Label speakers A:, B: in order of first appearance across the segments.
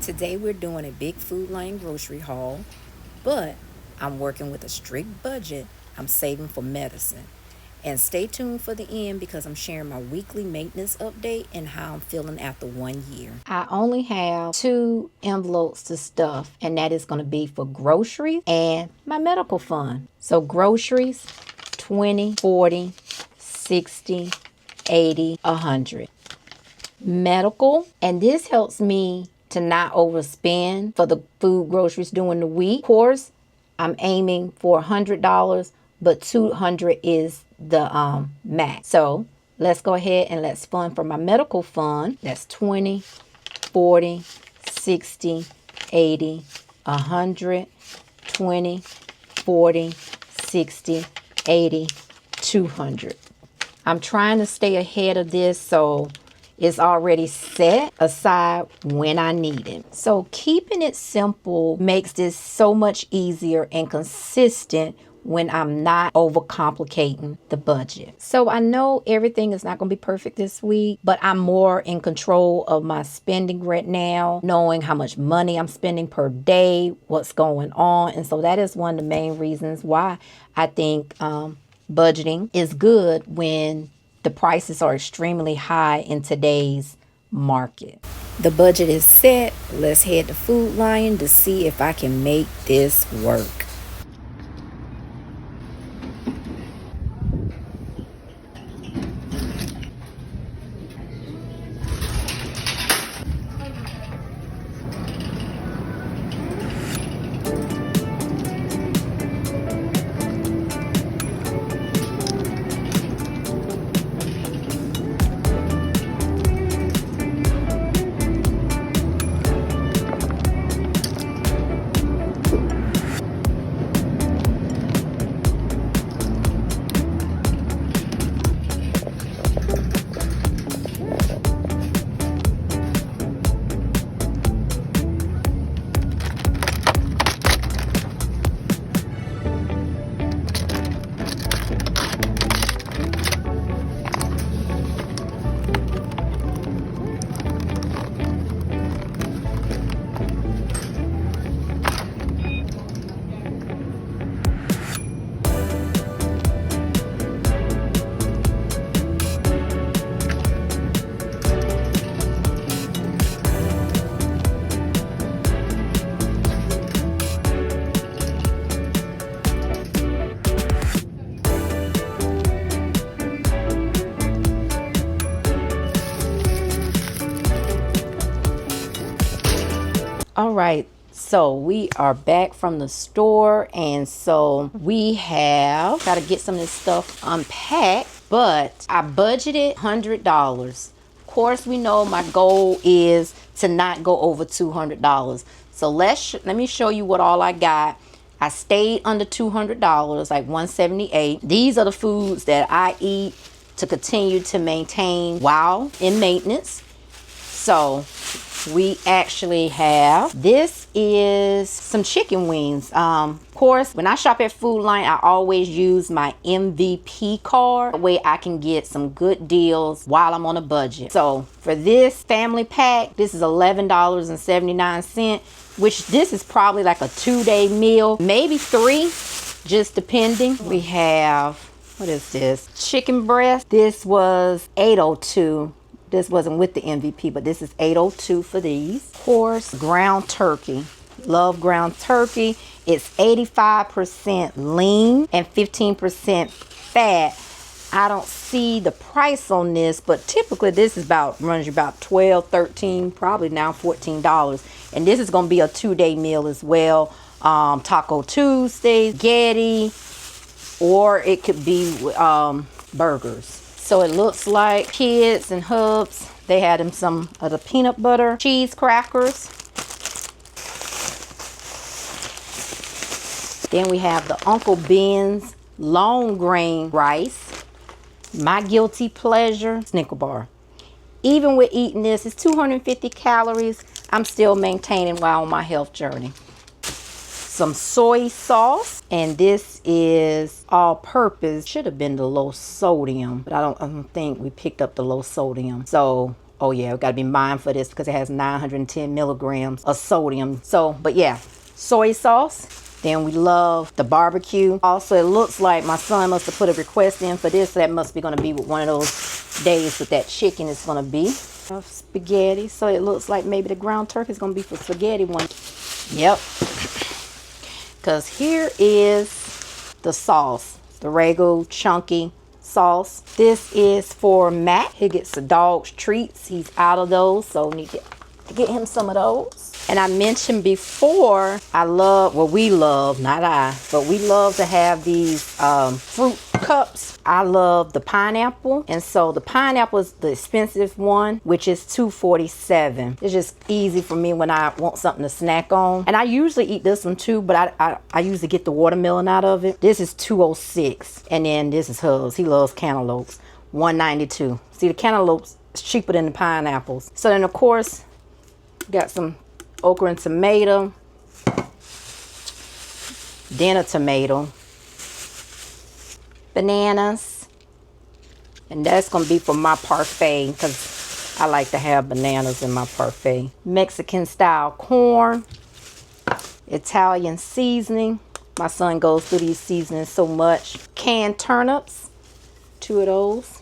A: Today we're doing a big Food Lion grocery haul, but I'm working with a strict budget. I'm saving for medicine. And stay tuned for the end because I'm sharing my weekly maintenance update and how I'm feeling after 1 year. I only have 2 envelopes to stuff, and that is going to be for groceries and my medical fund. So groceries, 20, 40, 60, 80, 100. Medical, and this helps me to not overspend for the food groceries during the week. Of course, I'm aiming for $100, but 200 is the max. So let's go ahead and let's fund for my medical fund. That's 20, 40, 60, 80, 100, 20, 40, 60, 80, 200. I'm trying to stay ahead of this so it's already set aside when I need it. So keeping it simple makes this so much easier and consistent when I'm not overcomplicating the budget. So I know everything is not going to be perfect this week, but I'm more in control of my spending right now, knowing how much money I'm spending per day, what's going on. And so that is one of the main reasons why I think budgeting is good when the prices are extremely high in today's market. The budget is set. Let's head to Food Lion to see if I can make this work. All right, so we are back from the store, and so we have got to get some of this stuff unpacked, but I budgeted $100. Of course, we know my goal is to not go over $200. So let me show you what all I got. I stayed under $200, like $178. These are the foods that I eat to continue to maintain while in maintenance. So we actually have, this is some chicken wings. Of course, when I shop at Food Lion, I always use my MVP card. That way I can get some good deals while I'm on a budget. So for this family pack, this is $11.79, which this is probably like a 2-day meal, maybe 3, just depending. We have, what is this? Chicken breast. This was $8.02. This wasn't with the MVP, but this is $8.02 for these. Of course, ground turkey. Love ground turkey. It's 85% lean and 15% fat. I don't see the price on this, but typically this is runs you about $12, $13, probably now $14. And this is going to be a 2-day meal as well. Taco Tuesday, spaghetti, or it could be burgers. So it looks like Kids and Hubs, they had them some of the peanut butter cheese crackers. Then we have the Uncle Ben's long grain rice. My guilty pleasure, Snicker bar. Even with eating this, it's 250 calories. I'm still maintaining while on my health journey. Some soy sauce, and this is all purpose. Should have been the low sodium, but I don't think we picked up the low sodium. So Oh yeah, we gotta be mindful of this because it has 910 milligrams of sodium. So, but yeah, soy sauce. Then we love the barbecue. Also, it looks like my son must have put a request in for this. So that must be gonna be with one of those days with that chicken is gonna be. Spaghetti. So it looks like maybe the ground turkey is gonna be for spaghetti one. Yep. Because here is the sauce. The Ragu chunky sauce. This is for Matt. He gets the dog's treats. He's out of those, so need to get him some of those. And I mentioned before, we love, not I, but we love to have these fruit cups. I love the pineapple, and so the pineapple is the expensive one, which is $2.47. It's just easy for me when I want something to snack on. And I usually eat this one too, but I usually get the watermelon out of it. This is $2.06, and then this is hers. He loves cantaloupes, $1.92. See, the cantaloupes is cheaper than the pineapples. So then, of course, got some okra and tomato, dinner tomato, bananas, and that's gonna be for my parfait because I like to have bananas in my parfait. Mexican style corn, Italian seasoning. My son goes through these seasonings so much. Canned turnips, 2 of those.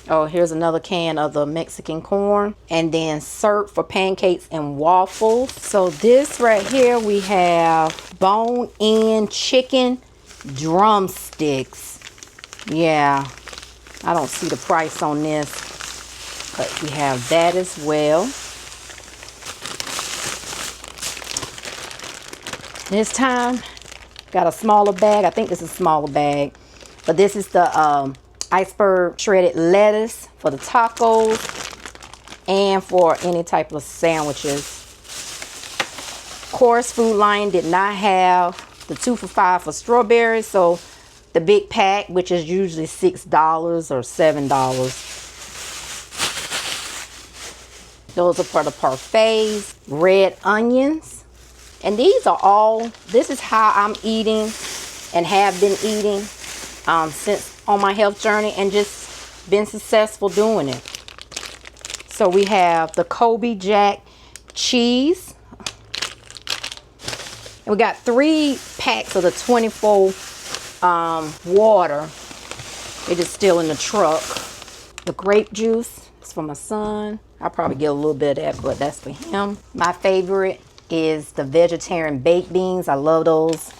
A: Oh, here's another can of the Mexican corn. And then syrup for pancakes and waffles. So this right here, we have bone-in chicken drumsticks. Yeah, I don't see the price on this, but we have that as well. This time, got a smaller bag. I think this is a smaller bag, but this is the iceberg shredded lettuce for the tacos and for any type of sandwiches. Of course, Food Lion did not have the 2 for $5 for strawberries, so the big pack, which is usually $6 or $7. Those are for the parfaits. Red onions. And these are all, this is how I'm eating and have been eating since on my health journey, and just been successful doing it. So we have the Kobe Jack cheese. And we got 3 packs of the 24 water. It is still in the truck. The grape juice is for my son. I'll probably get a little bit of that, but that's for him. My favorite is the vegetarian baked beans. I love those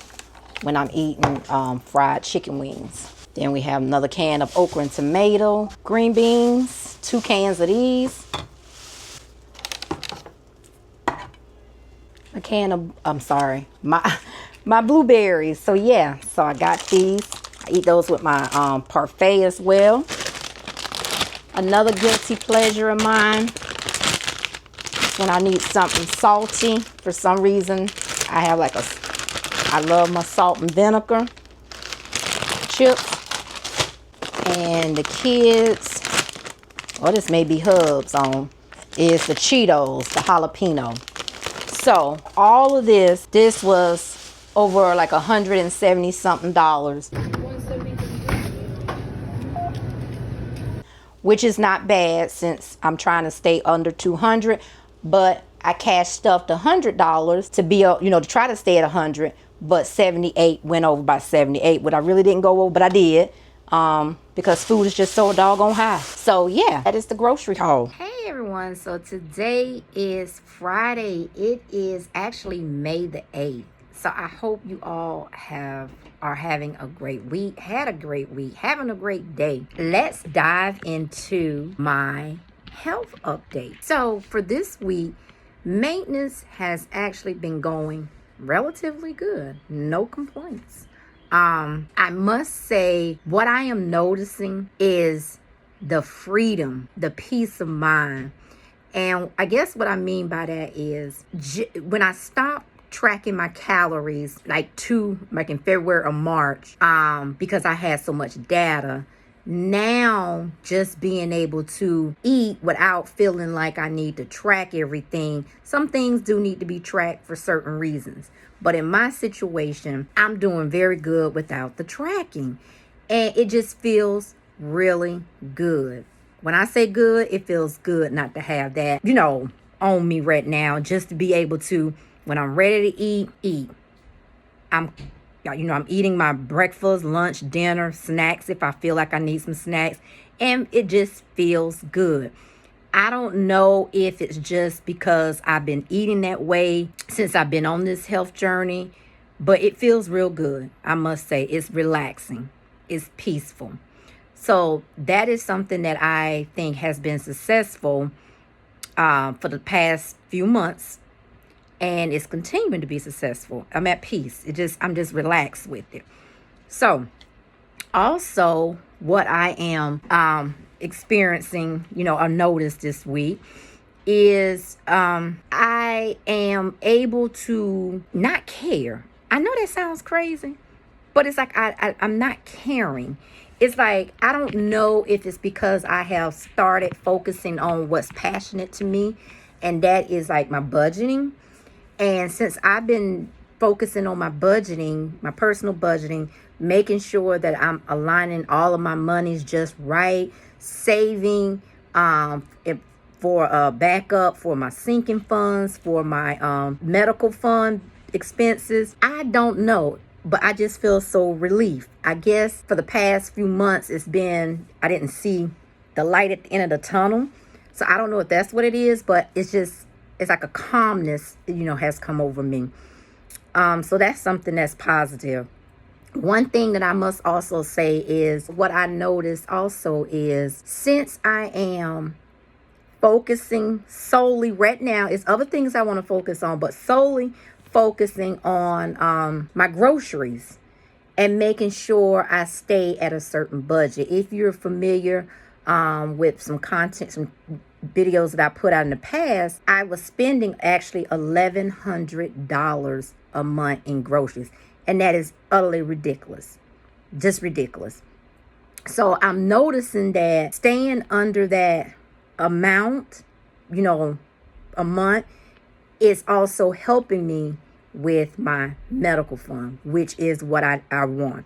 A: when I'm eating fried chicken wings. Then we have another can of okra and tomato. Green beans, 2 cans of these. A can of, my blueberries. So yeah, so I got these. I eat those with my parfait as well. Another guilty pleasure of mine, when I need something salty, for some reason, I love my salt and vinegar chips. And the kids, this may be Hub's on, is the Cheetos, the jalapeno. So all of this was over like $170 something, which is not bad since I'm trying to stay under 200. But I cash stuffed $100 to be, to try to stay at 100. But 78 went over by 78. What I really didn't go over, but I did. Because food is just so doggone high. So yeah, that is the grocery haul. Hey everyone, so today is Friday. It is actually May the 8th. So I hope you all are having a great week, had a great week, having a great day. Let's dive into my health update. So for this week, maintenance has actually been going relatively good. No complaints. I must say what I am noticing is the freedom, the peace of mind. And I guess what I mean by that is when I stopped tracking my calories like in February or March, because I had so much data, now just being able to eat without feeling like I need to track everything. Some things do need to be tracked for certain reasons. But in my situation, I'm doing very good without the tracking. And it just feels really good. When I say good, it feels good not to have that, on me right now. Just to be able to, when I'm ready to eat. I'm I'm eating my breakfast, lunch, dinner, snacks if I feel like I need some snacks, and it just feels good. I don't know if it's just because I've been eating that way since I've been on this health journey, but it feels real good. I must say, it's relaxing, it's peaceful. So that is something that I think has been successful for the past few months, and it's continuing to be successful. I'm at peace. I'm just relaxed with it. So also what I am experiencing, I noticed this week is I am able to not care. I know that sounds crazy, but it's like I'm not caring. It's like, I don't know if it's because I have started focusing on what's passionate to me, and that is like my budgeting. And since I've been focusing on my budgeting, my personal budgeting, making sure that I'm aligning all of my monies just right, saving for a backup, for my sinking funds, for my medical fund expenses. I don't know, but I just feel so relieved. I guess for the past few months, I didn't see the light at the end of the tunnel. So I don't know if that's what it is, but it's like a calmness, has come over me. So that's something that's positive. One thing that I must also say is what I noticed also is, since I am focusing solely right now, it's other things I want to focus on, but solely focusing on my groceries and making sure I stay at a certain budget. If you're familiar with some content, some videos that I put out in the past, I was spending actually $1,100 a month in groceries. And that is utterly ridiculous. Just ridiculous. So I'm noticing that staying under that amount, a month, is also helping me with my medical fund, which is what I want.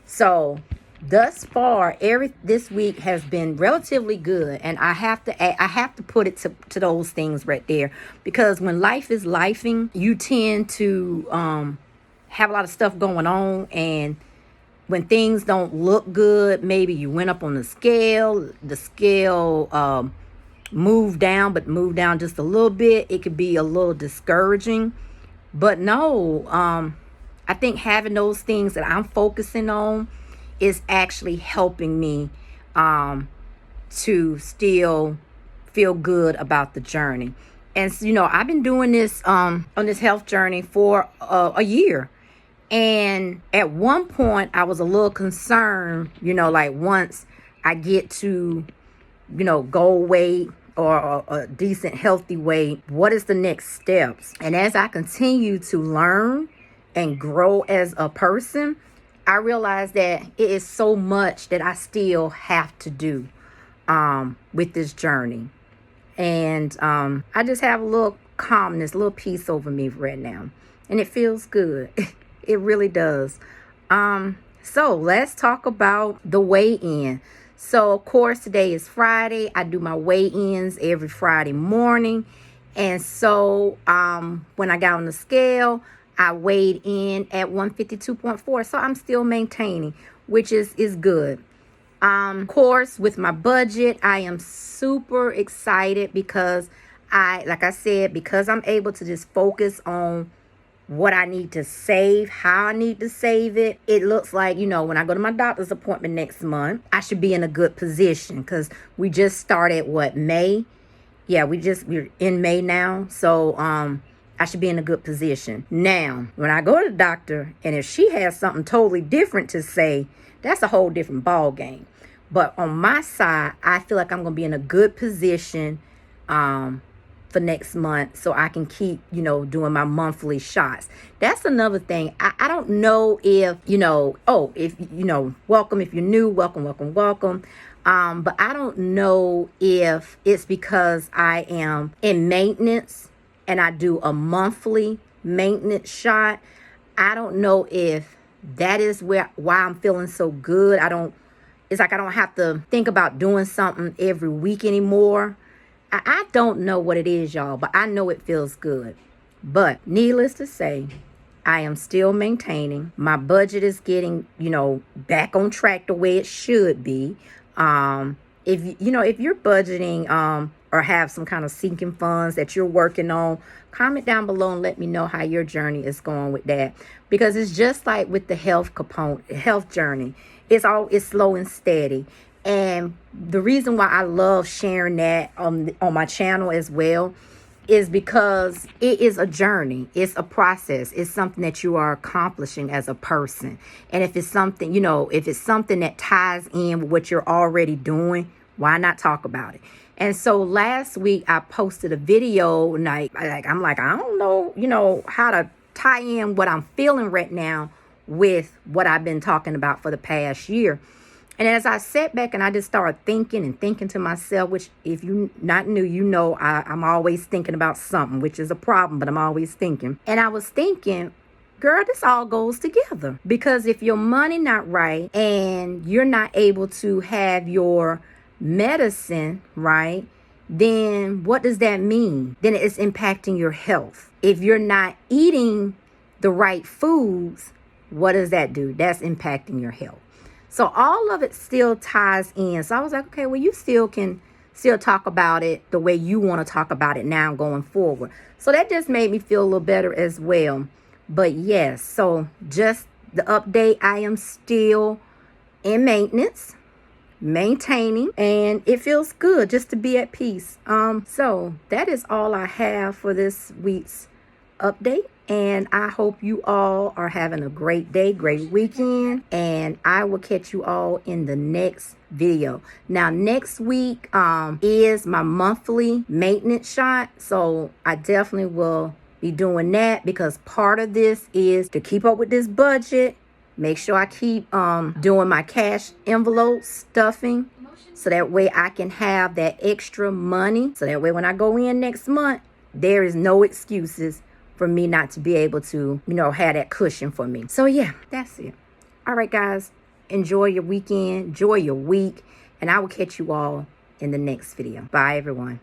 A: So thus far, this week has been relatively good, and I have to put it to those things right there, because when life is lifing, you tend to have a lot of stuff going on, and when things don't look good, maybe you went up on the scale moved down, but moved down just a little bit, it could be a little discouraging. But no, I think having those things that I'm focusing on is actually helping me to still feel good about the journey. And I've been doing this on this health journey for a year. And at one point I was a little concerned, like once I get to, goal weight or a decent healthy weight, what is the next steps? And as I continue to learn and grow as a person, I realize that it is so much that I still have to do with this journey. And I just have a little calmness, a little peace over me right now. And it feels good. It really does. So let's talk about the weigh-in. So, of course, today is Friday. I do my weigh-ins every Friday morning. And so when I got on the scale, I weighed in at 152.4. So I'm still maintaining, which is good. Of course, with my budget, I am super excited because like I said, because I'm able to just focus on what I need to save, how I need to save it. It looks like, when I go to my doctor's appointment next month, I should be in a good position, because we just started May. Yeah, we're in May now. So I should be in a good position. Now, when I go to the doctor, and if she has something totally different to say, that's a whole different ball game. But on my side, I feel like I'm going to be in a good position for next month, so I can keep, doing my monthly shots. That's another thing. I don't know if, welcome if you're new, welcome. But I don't know if it's because I am in maintenance and I do a monthly maintenance shot. I don't know if that is why I'm feeling so good. I don't It's like I don't have to think about doing something every week anymore. I don't know what it is, y'all, but I know it feels good. But needless to say, I am still maintaining. My budget is getting, back on track the way it should be. If you're budgeting or have some kind of sinking funds that you're working on, comment down below and let me know how your journey is going with that. Because it's just like with the health journey. It's slow and steady. And the reason why I love sharing that on my channel as well is because it is a journey. It's a process. It's something that you are accomplishing as a person. And if it's something, that ties in with what you're already doing, why not talk about it? And so last week I posted a video and I'm like, I don't know, how to tie in what I'm feeling right now with what I've been talking about for the past year. And as I sat back and I just started thinking to myself, which if you not new, I'm always thinking about something, which is a problem, but I'm always thinking. And I was thinking, girl, this all goes together. Because if your money not right and you're not able to have your medicine right, then what does that mean? Then it's impacting your health. If you're not eating the right foods, what does that do? That's impacting your health. So all of it still ties in. So I was like, okay, well, you can still talk about it the way you want to talk about it now going forward. So that just made me feel a little better as well. But yes, so just the update, I am still in maintenance, maintaining, and it feels good just to be at peace. So that is all I have for this week's update. And I hope you all are having a great day, great weekend. And I will catch you all in the next video. Now, next week is my monthly maintenance shot. So I definitely will be doing that because part of this is to keep up with this budget. Make sure I keep doing my cash envelope stuffing. So that way I can have that extra money. So that way when I go in next month, there is no excuses for me not to be able to, have that cushion for me. So yeah, that's it. All right, guys, enjoy your weekend, enjoy your week, and I will catch you all in the next video. Bye, everyone.